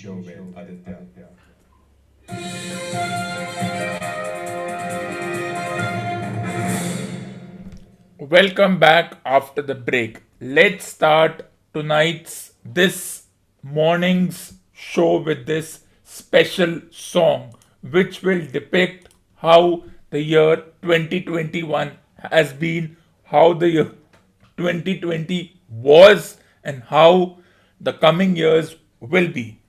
show with Aditya. Welcome back after the break. Let's start tonight's this morning's show with this special song which will depict how the year 2021 has been, how the year 2020 was, and how the coming years will be.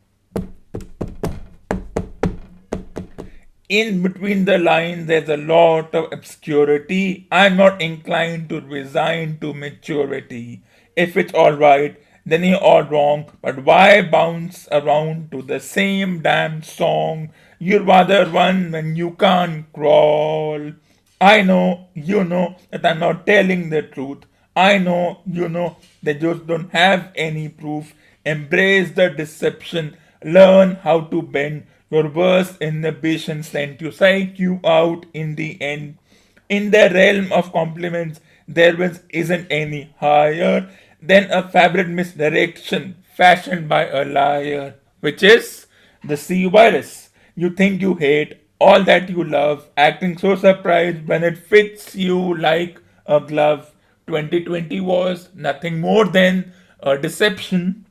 In between the lines, there's a lot of obscurity. I'm not inclined to resign to maturity. If it's alright, then you're all wrong. But why bounce around to the same damn song? You'd rather run when you can't crawl. I know, you know that I'm not telling the truth. I know, you know, they just don't have any proof. Embrace the deception. Learn how to bend. Your worst inhibitions tend to psych you out in the end. In the realm of compliments, isn't any higher than a fabric misdirection fashioned by a liar, which is the C virus. You think you hate all that you love, acting so surprised when it fits you like a glove. 2020 was nothing more than a deception.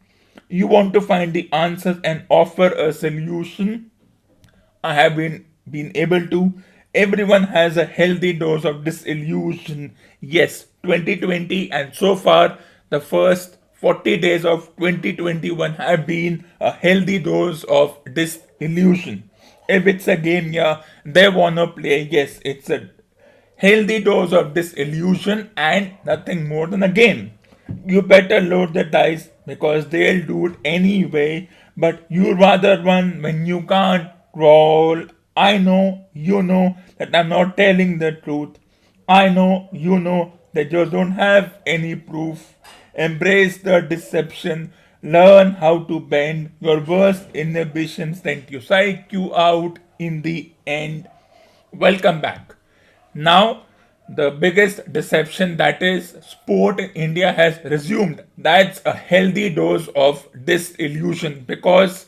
You want to find the answers and offer a solution. I have been able to. Everyone has a healthy dose of disillusion. Yes, 2020 and so far the first 40 days of 2021 have been a healthy dose of disillusion. If it's a game, yeah, they wanna play. Yes, it's a healthy dose of disillusion and nothing more than a game. You better load the dice because they'll do it anyway, but you'd rather run when you can't crawl. I know, you know that I'm not telling the truth. I know, you know, they just don't have any proof. Embrace the deception. Learn how to bend. Your worst inhibitions tend to psych you out in the end. Welcome back. Now, the biggest deception, that is sport in India, has resumed. That's a healthy dose of disillusion because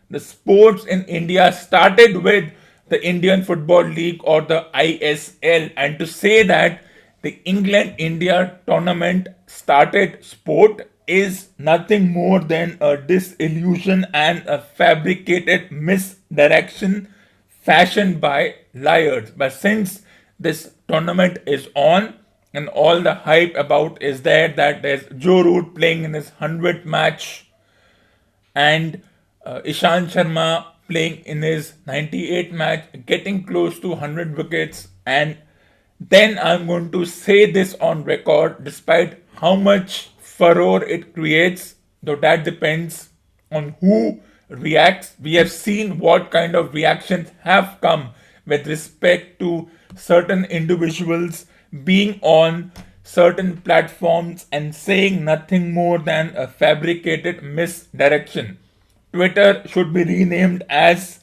the sports in India started with the Indian Football League or the ISL, and to say that the England India tournament started sport is nothing more than a disillusion and a fabricated misdirection fashioned by liars. But since this tournament is on and all the hype about is there that there's Joe Root playing in his 100th match and Ishant Sharma playing in his 98th match, getting close to 100 wickets. And then I'm going to say this on record, despite how much furore it creates, though that depends on who reacts. We have seen what kind of reactions have come with respect to certain individuals being on certain platforms and saying nothing more than a fabricated misdirection. Twitter should be renamed as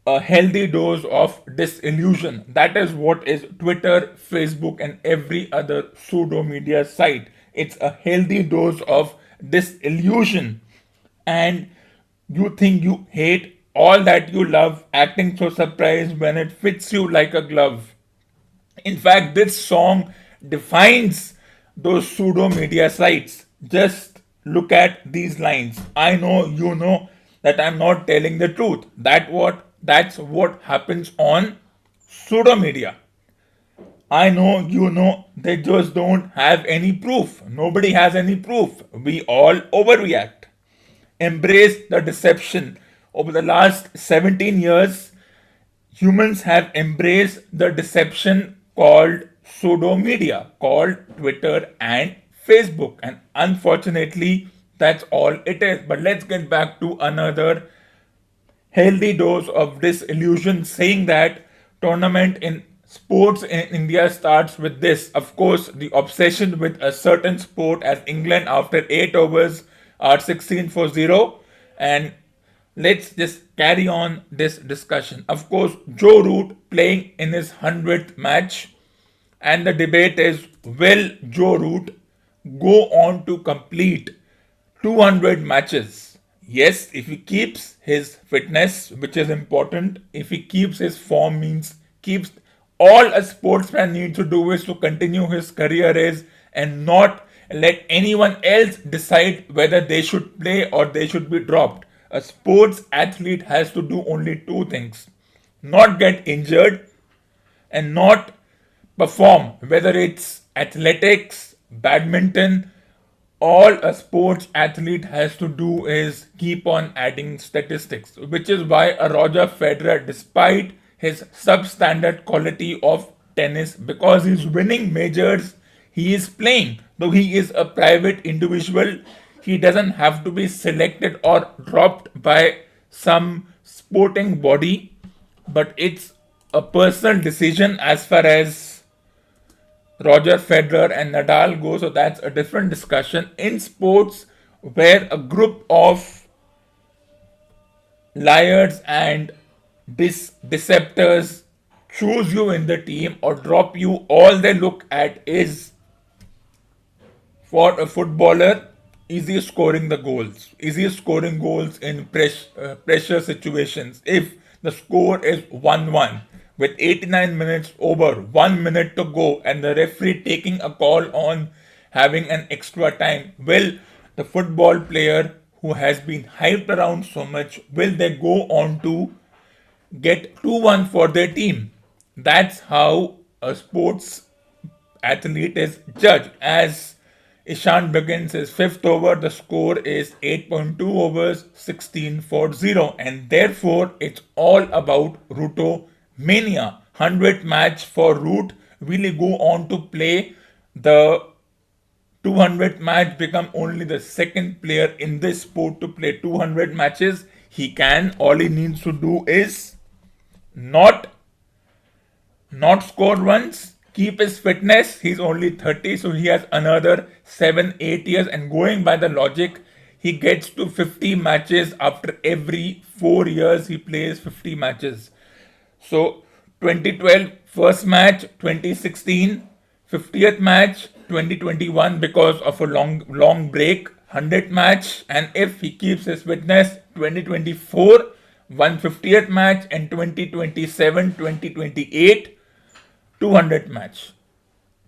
a healthy dose of disillusion. That is what is Twitter, Facebook, and every other pseudo media site. It's a healthy dose of disillusion. And you think you hate all that you love, acting so surprised when it fits you like a glove. In fact, this song defines those pseudo media sites. Just look at these lines. I know, you know that I'm not telling the truth. That's what happens on pseudo media. I know, you know, they just don't have any proof. Nobody has any proof. We all overreact. Embrace the deception. Over the last 17 years, humans have embraced the deception called pseudo media, called Twitter and Facebook. And unfortunately, that's all it is. But let's get back to another healthy dose of disillusion, saying that tournament in sports in India starts with this. Of course, the obsession with a certain sport, as England after 8 overs are 16 for 0. And let's just carry on this discussion. Of course, Joe Root playing in his 100th match, and the debate is, will Joe Root go on to complete 200 matches? Yes, if he keeps his fitness, which is important, if he keeps his form, means keeps all a sportsman needs to do is to continue his career is and not let anyone else decide whether they should play or they should be dropped. A sports athlete has to do only two things: not get injured and not perform, whether it's athletics, badminton. All a sports athlete has to do is keep on adding statistics, which is why a Roger Federer, despite his substandard quality of tennis, because he's winning majors, he is playing. Though he is a private individual, he doesn't have to be selected or dropped by some sporting body, but it's a personal decision as far as Roger Federer and Nadal go, so that's a different discussion. In sports, where a group of liars and deceptors choose you in the team or drop you, all they look at is, for a footballer, is he scoring the goals? Is he scoring goals in pressure situations? If the score is 1-1 with 89 minutes over, 1 minute to go, and the referee taking a call on having an extra time, will the football player who has been hyped around so much, will they go on to get 2-1 for their team? That's how a sports athlete is judged. As Ishant begins his fifth over, the score is 8.2 overs, 16 for 0, and therefore it's all about Rooto Mania. 100th match for Root. Will he go on to play the 200th match, become only the second player in this sport to play 200 matches? He can. All he needs to do is not score runs, keep his fitness. He's only 30, so he has another 7-8 years, and going by the logic, he gets to 50 matches after every 4 years he plays 50 matches. So 2012 first match, 2016 50th match, 2021 because of a long break 100th match, and if he keeps his fitness, 2024 150th match, and 2027 2028 200th match.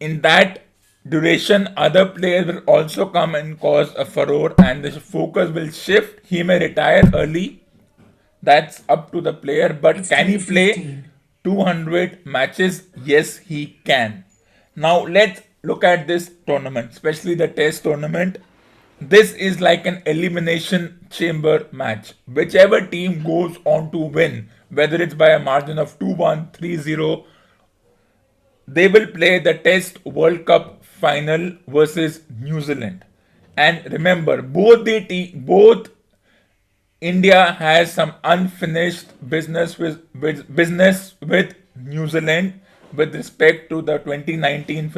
In that duration, other players will also come and cause a furore, and the focus will shift. He may retire early. That's up to the player. But It's can he play 10:15. 200 matches? Yes, he can. Now let's look at this tournament, especially the test tournament. This is like an elimination chamber match. Whichever team goes on to win, whether it's by a margin of 2-1, 3-0, they will play the Test World Cup final versus New Zealand. And remember, both India has some unfinished business with New Zealand with respect to the 2019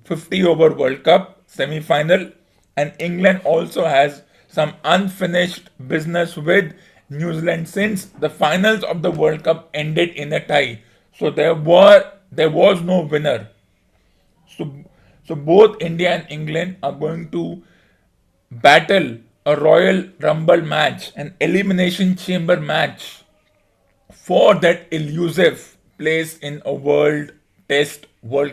50 over World Cup semi-final, and England also has some unfinished business with New Zealand since the finals of the World Cup ended in a tie. So there was no winner. So so both India and England are going to battle a Royal Rumble match, an elimination chamber match for that elusive place in a World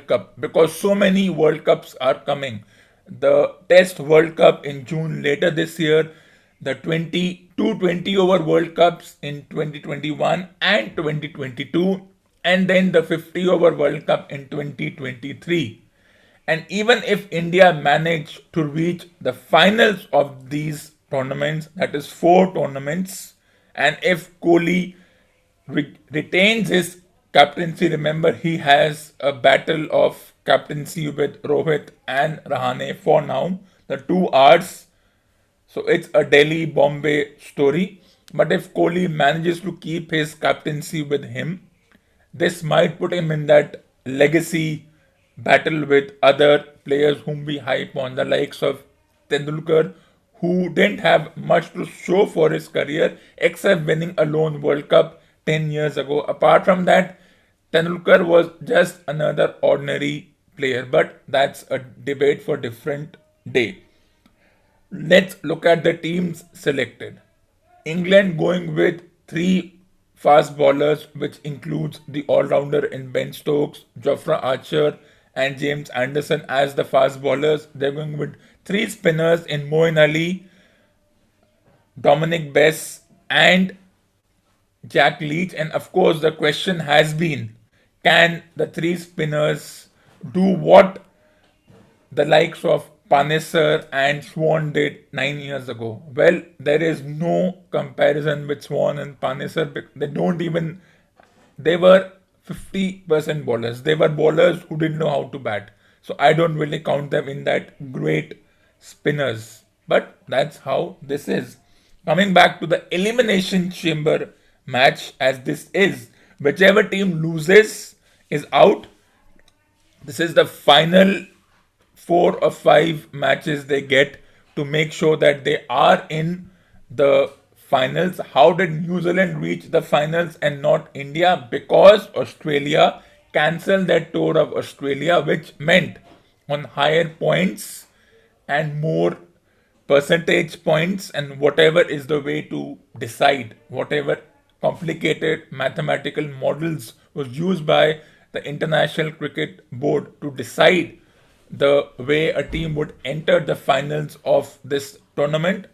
Cup, because so many World Cups are coming. The Test World Cup in June later this year, the 20 over World Cups in 2021 and 2022, and then the 50 over World Cup in 2023. And even if India managed to reach the finals of these tournaments, that is 4 tournaments, and if Kohli retains his captaincy, remember he has a battle of captaincy with Rohit and Rahane for now, the 2 hours. So it's a Delhi Bombay story. But if Kohli manages to keep his captaincy with him, this might put him in that legacy battle with other players whom we hype on, the likes of Tendulkar, who didn't have much to show for his career except winning a lone World Cup 10 years ago. Apart from that, Tendulkar was just another ordinary player, but that's a debate for different day. Let's look at the teams selected. England going with three fast bowlers, which includes the all-rounder in Ben Stokes, Jofra Archer, and James Anderson as the fast bowlers. They're going with three spinners in Moeen Ali, Dominic Bess, and Jack Leach. And of course, the question has been, can the three spinners do what the likes of Panesar and Swan did 9 years ago? Well, there is no comparison with Swan and Panesar. They don't even, they were 50% bowlers. They were bowlers who didn't know how to bat. So I don't really count them in that great spinners. But that's how this is. Coming back to the elimination chamber match, as this is, whichever team loses is out. This is the final 4 or 5 matches they get to make sure that they are in the finals. How did New Zealand reach the finals and not India? Because Australia cancelled their tour of Australia, which meant on higher points and more percentage points, and whatever is the way to decide, whatever complicated mathematical models was used by the International Cricket Board to decide the way a team would enter the finals of this tournament.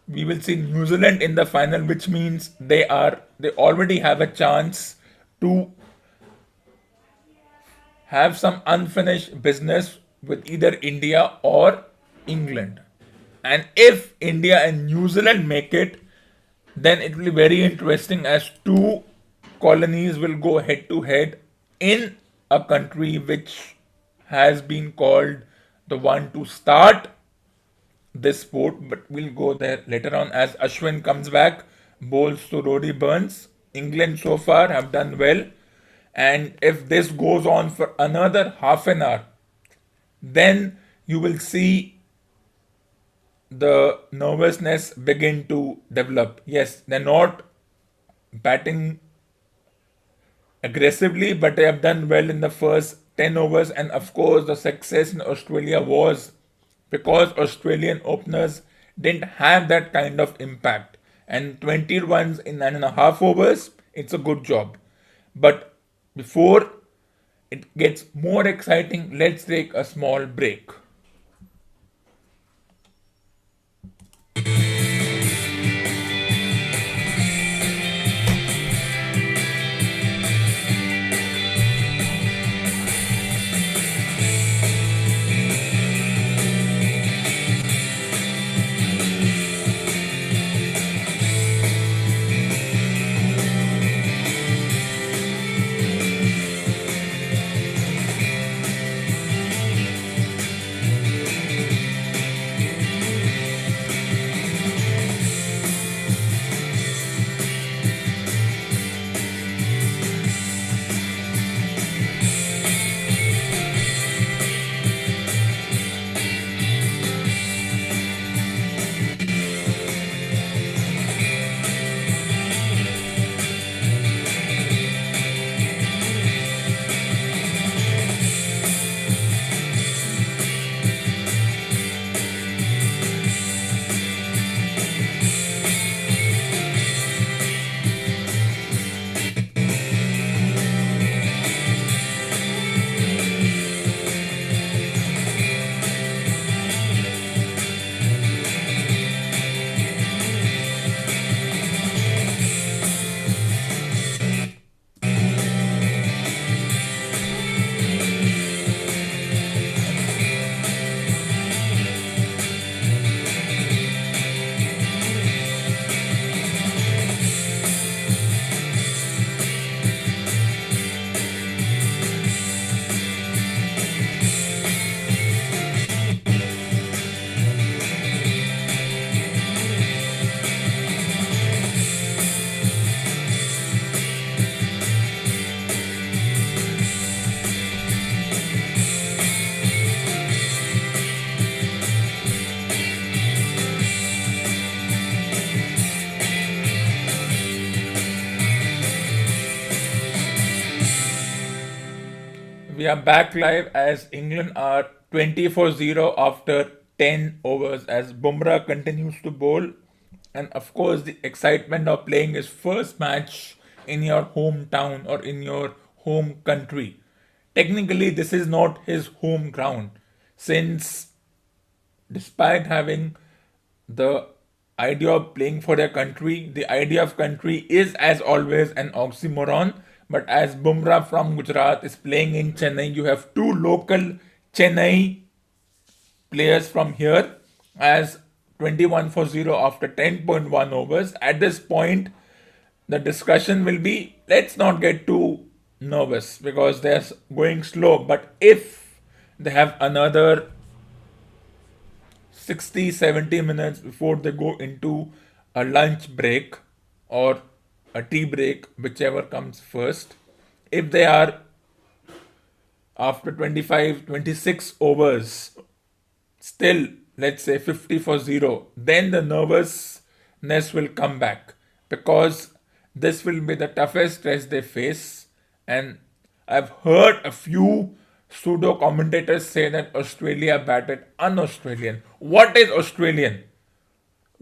We will see New Zealand in the final, which means they already have a chance to have some unfinished business with either India or England. And if India and New Zealand make it, then it will be very interesting as two colonies will go head to head in a country which has been called the one to start this sport, but we'll go there later on as Ashwin comes back, bowls to Rory Burns. England so far have done well, and if this goes on for another half an hour, then you will see the nervousness begin to develop. Yes, they're not batting aggressively, but they have done well in the first 10 overs. And of course, the success in Australia was because Australian openers didn't have that kind of impact. And 20 runs in 9.5 overs, it's a good job. But before it gets more exciting, let's take a small break. We are back live as England are 20 for 0 after 10 overs as Bumrah continues to bowl And of course, the excitement of playing his first match in your hometown or in your home country. Technically, this is not his home ground, since despite having the idea of playing for their country, the idea of country is as always an oxymoron. But as Bumrah from Gujarat is playing in Chennai, you have two local Chennai players from here as 21 for 0 after 10.1 overs. At this point, the discussion will be let's not get too nervous because they're going slow. But if they have another 60 70 minutes before they go into a lunch break or a tea break, whichever comes first, if they are after 25 26 overs still, let's say 50 for 0, then the nervousness will come back because this will be the toughest test they face. And I've heard a few pseudo commentators say that Australia batted un-Australian. What is Australian?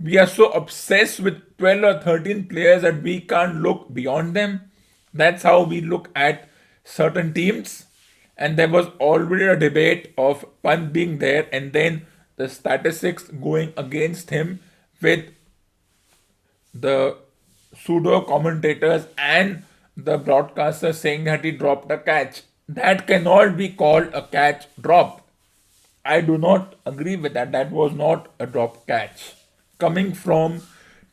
We are so obsessed with 12 or 13 players that we can't look beyond them. That's how we look at certain teams. And there was already a debate of Pant being there and then the statistics going against him with the pseudo commentators and the broadcaster saying that he dropped a catch. That cannot be called a catch drop. I do not agree with that. That was not a drop catch. Coming from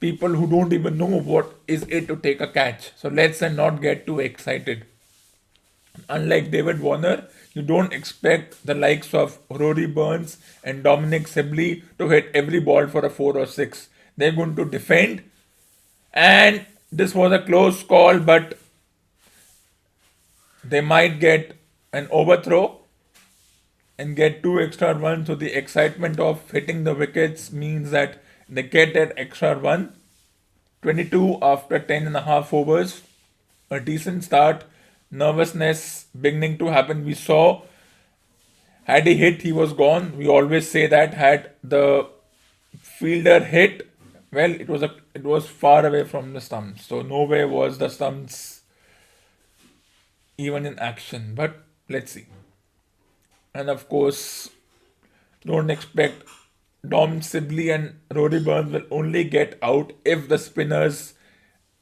people who don't even know what is it to take a catch. So let's not get too excited. Unlike David Warner, you don't expect the likes of Rory Burns and Dominic Sibley to hit every ball for a 4 or 6. They're going to defend. And this was a close call, but they might get an overthrow and get 2 extra runs. So the excitement of hitting the wickets means that they get that extra run. 22 after 10.5 overs. A decent start. Nervousness beginning to happen. We saw had he hit, he was gone. We always say that had the fielder hit, well, it was far away from the stumps. So nowhere was the stumps even in action. But let's see. And of course, don't expect Dom Sibley and Rory Burns will only get out if the spinners,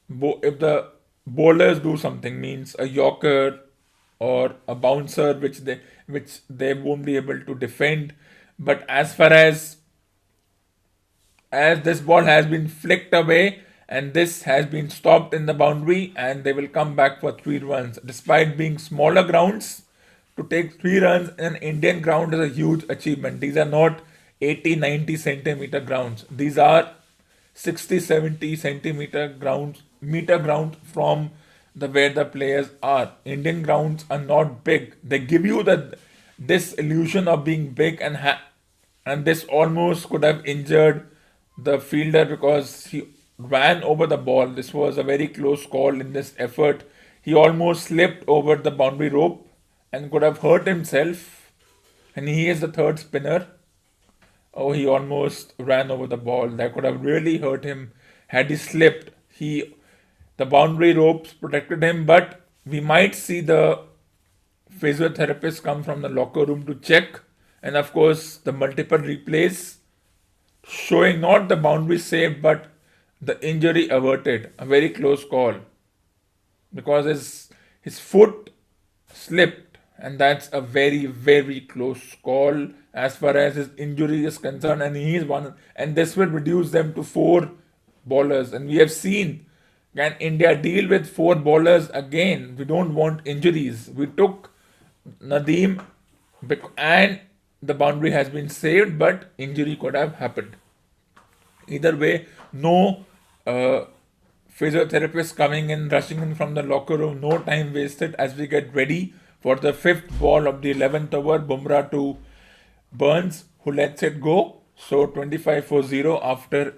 if the bowlers do something, means a yorker or a bouncer which they won't be able to defend. But as this ball has been flicked away and this has been stopped in the boundary and they will come back for 3 runs despite being smaller grounds. To take 3 runs in an Indian ground is a huge achievement. These are not 80-90 centimeter grounds. These are 60-70 centimeter grounds, meter ground from the where the players are. Indian grounds are not big. They give you this illusion of being big and this almost could have injured the fielder because he ran over the ball. This was a very close call in this effort. He almost slipped over the boundary rope and could have hurt himself. And he is the third spinner. Oh, he almost ran over the ball. That could have really hurt him had he slipped. The boundary ropes protected him, but we might see the physiotherapist come from the locker room to check. And of course, the multiple replays showing not the boundary saved, but the injury averted. A very close call because his foot slipped, and that's a very very close call as far as his injury is concerned. And he is one, and this will reduce them to 4 bowlers. And we have seen, can India deal with 4 bowlers again? We don't want injuries. We took Nadeem and the boundary has been saved, but injury could have happened. Either way, no physiotherapist coming in, rushing in from the locker room, no time wasted as we get ready for the 5th ball of the 11th over. Bumrah to Burns, who lets it go. So 25 for 0 after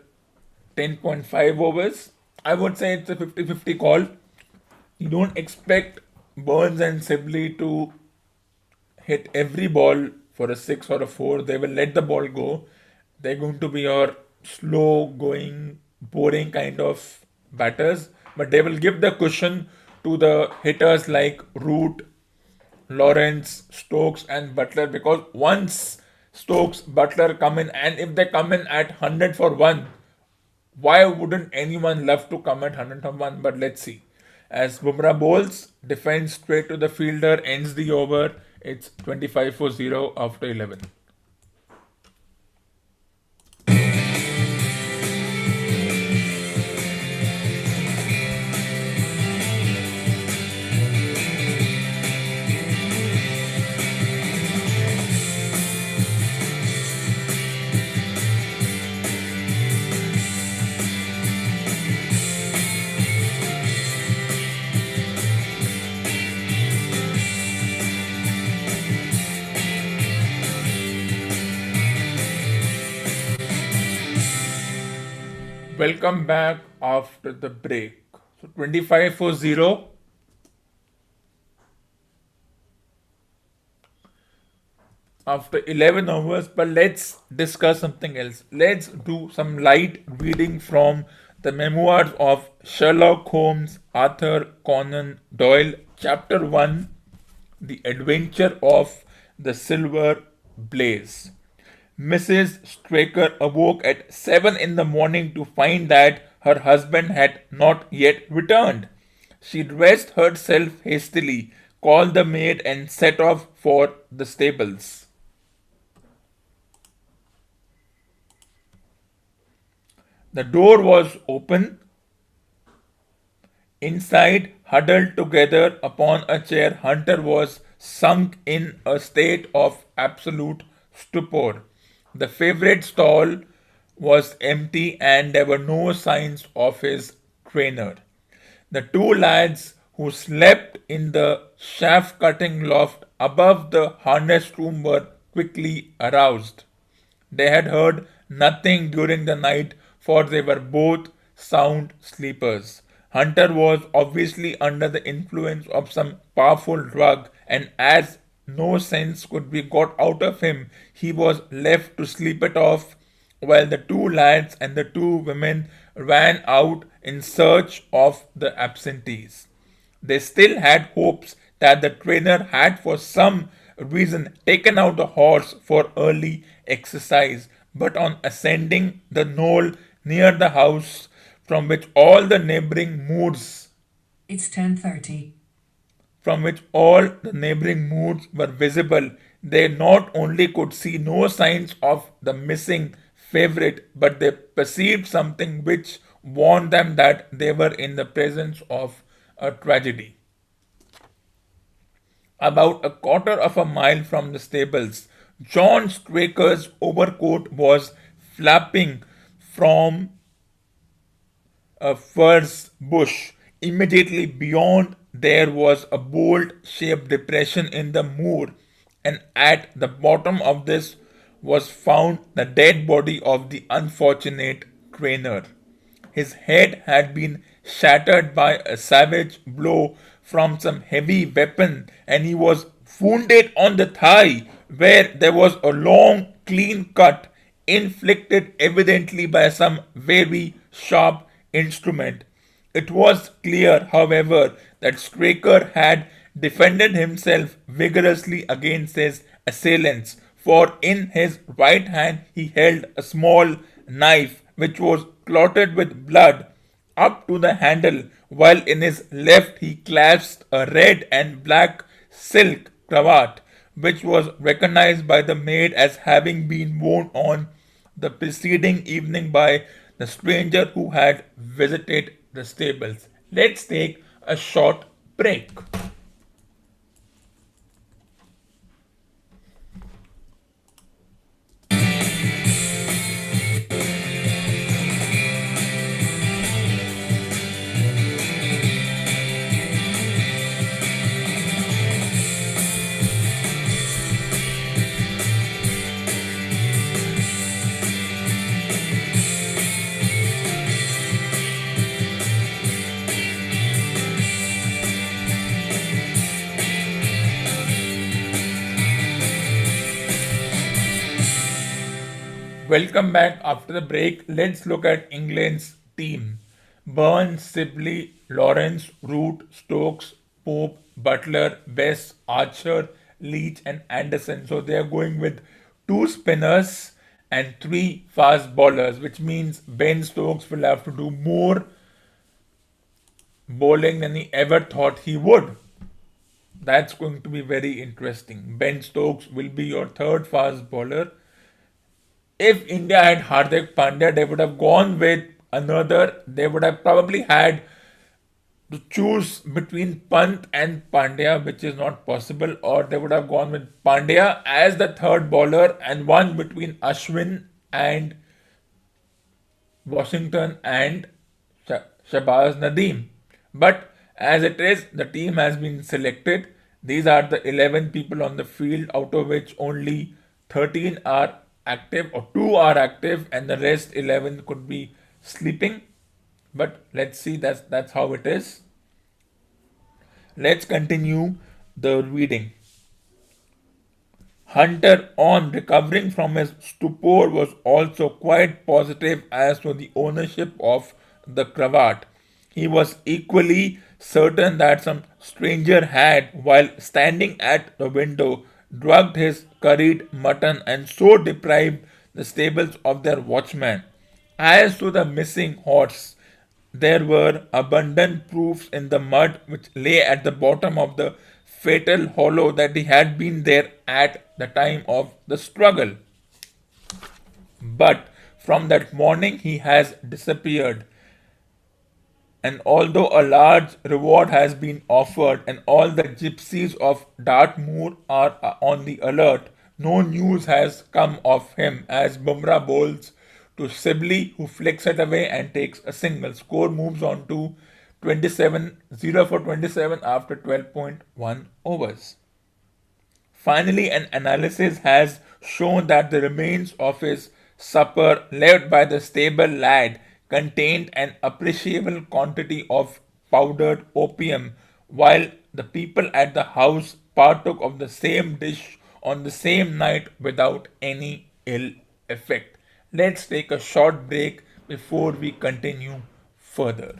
10.5 overs. I would say it's a 50-50 call. You don't expect Burns and Sibley to hit every ball for a 6 or a 4. They will let the ball go. They're going to be your slow going boring kind of batters, but they will give the cushion to the hitters like Root, Lawrence, Stokes, and Butler, because once Stokes, Butler come in, and if they come in at 100 for 1, why wouldn't anyone love to come at 100 for 1? But let's see. As Bumrah bowls, defends straight to the fielder, ends the over. It's 25 for 0 after 11. Welcome back after the break. So 25 for 0. After 11 overs, but let's discuss something else. Let's do some light reading from the memoirs of Sherlock Holmes, Arthur Conan Doyle, Chapter 1, The Adventure of the Silver Blaze. Mrs. Straker awoke at 7 in the morning to find that her husband had not yet returned. She dressed herself hastily, called the maid, and set off for the stables. The door was open. Inside, huddled together upon a chair, Hunter was sunk in a state of absolute stupor. The favourite stall was empty and there were no signs of his trainer. The two lads who slept in the shaft cutting loft above the harness room were quickly aroused. They had heard nothing during the night, for they were both sound sleepers. Hunter was obviously under the influence of some powerful drug, and as no sense could be got out of him, he was left to sleep it off while the two lads and the two women ran out in search of the absentees. They still had hopes that the trainer had for some reason taken out the horse for early exercise, but on ascending the knoll near the house from which all the neighboring moods It's 10:30. from which all the neighboring moods were visible, they not only could see no signs of the missing favorite, but they perceived something which warned them that they were in the presence of a tragedy. About a quarter of a mile from the stables, John Straker's overcoat was flapping from a furze bush. Immediately beyond there was a bolt shaped depression in the moor, and at the bottom of this was found the dead body of the unfortunate trainer. His head had been shattered by a savage blow from some heavy weapon, and he was wounded on the thigh, where there was a long, clean cut, inflicted evidently by some very sharp instrument. It was clear, however, that Straker had defended himself vigorously against his assailants, for in his right hand he held a small knife which was clotted with blood up to the handle, while in his left he clasped a red and black silk cravat, which was recognized by the maid as having been worn on the preceding evening by the stranger who had visited the stables. Let's take a short break. Welcome back after the break. Let's look at England's team. Burns, Sibley, Lawrence, Root, Stokes, Pope, Butler, Bess, Archer, Leach, and Anderson. So they are going with two spinners and three fast bowlers, which means Ben Stokes will have to do more bowling than he ever thought he would. That's going to be very interesting. Ben Stokes will be your third fast bowler. If India had Hardik Pandya, they would have gone with another. They would have probably had to choose between Pant and Pandya, which is not possible, or they would have gone with Pandya as the third bowler and one between Ashwin and Washington and Shabazz Nadeem. But as it is, the team has been selected. These are the 11 people on the field, out of which only 13 are active or 2 are active, and the rest 11 could be sleeping. But let's see, that's how it is. Let's continue the reading. Hunter, on recovering from his stupor, was also quite positive as to the ownership of the cravat. He was equally certain that some stranger had, while standing at the window, drugged his curried mutton and so deprived the stables of their watchman. As to the missing horse, there were abundant proofs in the mud which lay at the bottom of the fatal hollow that he had been there at the time of the struggle. But from that morning he has disappeared, and although a large reward has been offered and all the gypsies of Dartmoor are on the alert, no news has come of him as Bumrah bowls to Sibley, who flicks it away and takes a single. Score moves on to 27 0 for 27 after 12.1 overs. Finally, an analysis has shown that the remains of his supper left by the stable lad contained an appreciable quantity of powdered opium, while the people at the house partook of the same dish on the same night without any ill effect. Let's take a short break before we continue further.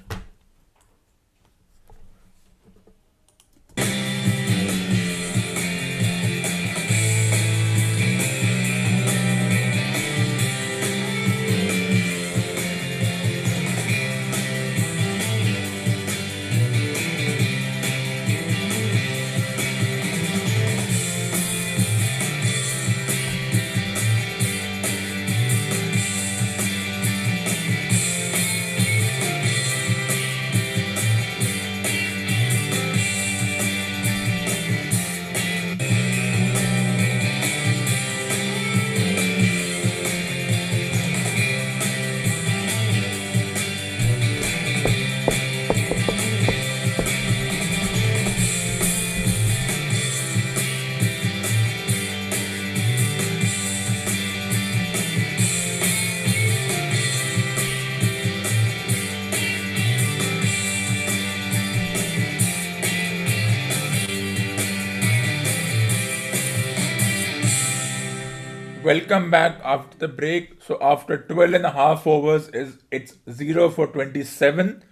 Welcome back after the break. So after 12 and a half overs, it's 0 for 27.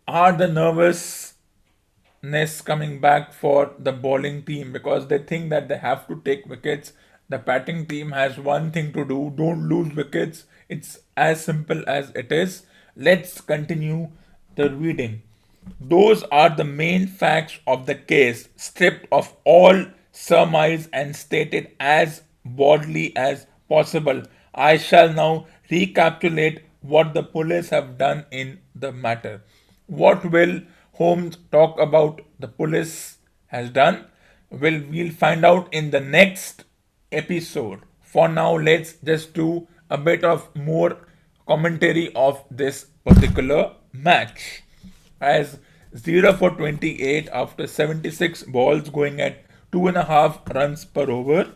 Are the nervousness coming back for the bowling team because they think that they have to take wickets? The batting team has one thing to do: don't lose wickets. It's as simple as it is. Let's continue the reading. Those are the main facts of the case, stripped of all surmise and stated as broadly as possible. I shall now recapitulate what the police have done in the matter. What will Holmes talk about the police has done? We'll find out in the next episode. For now, let's just do a bit of more commentary of this particular match. As 0 for 28 after 76 balls going at 2.5 runs per over,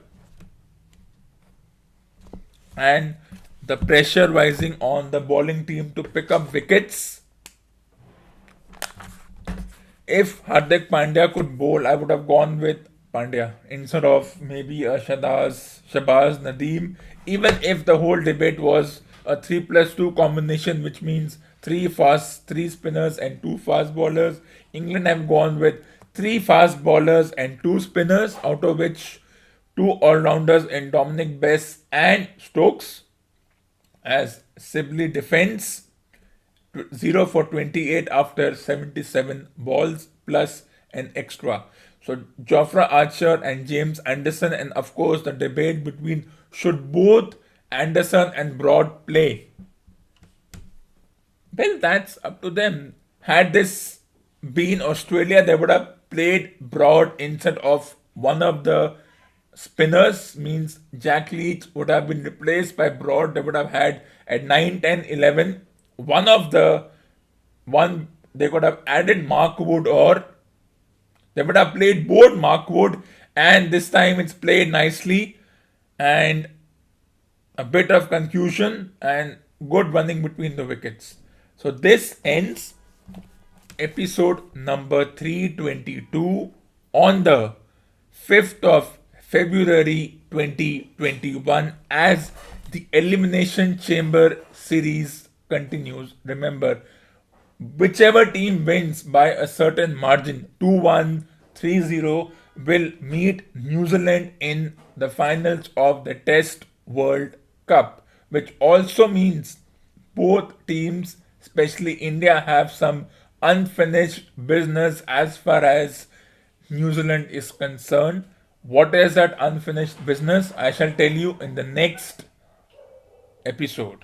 and the pressure rising on the bowling team to pick up wickets. If Hardik Pandya could bowl, I would have gone with Pandya instead of maybe a Shabazz Nadeem. Even if the whole debate was a 3 plus 2 combination, which means three spinners and two fast bowlers. England have gone with three fast bowlers and two spinners, out of which two all-rounders in Dominic Bess and Stokes as Sibley defense, 0 for 28 after 77 balls plus an extra. So Jofra Archer and James Anderson, and of course the debate between should both Anderson and Broad play. Well, that's up to them. Had this been Australia, they would have played Broad instead of one of the spinners, means Jack Leach would have been replaced by Broad. They would have had at 9, 10, 11 one of the one they could have added Mark Wood, or they would have played both Mark Wood, and this time it's played nicely and a bit of confusion and good running between the wickets. So this ends episode number 322 on the 5th of February 2021 as the Elimination Chamber series continues. Remember, whichever team wins by a certain margin, 2-1, 3-0, will meet New Zealand in the finals of the Test World Cup, which also means both teams, especially India, have some unfinished business as far as New Zealand is concerned. What is that unfinished business? I shall tell you in the next episode.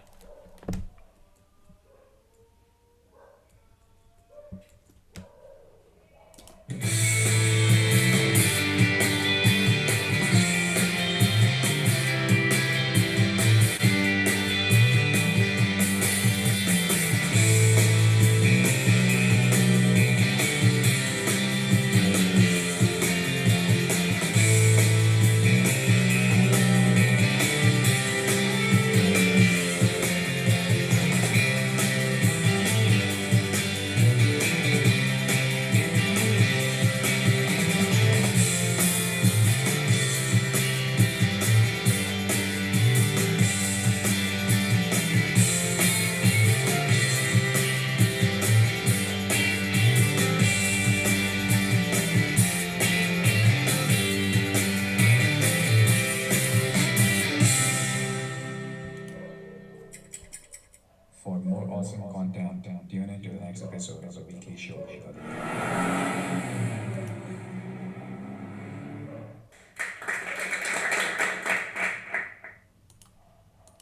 For more awesome content, tune into the next episode of the weekly show.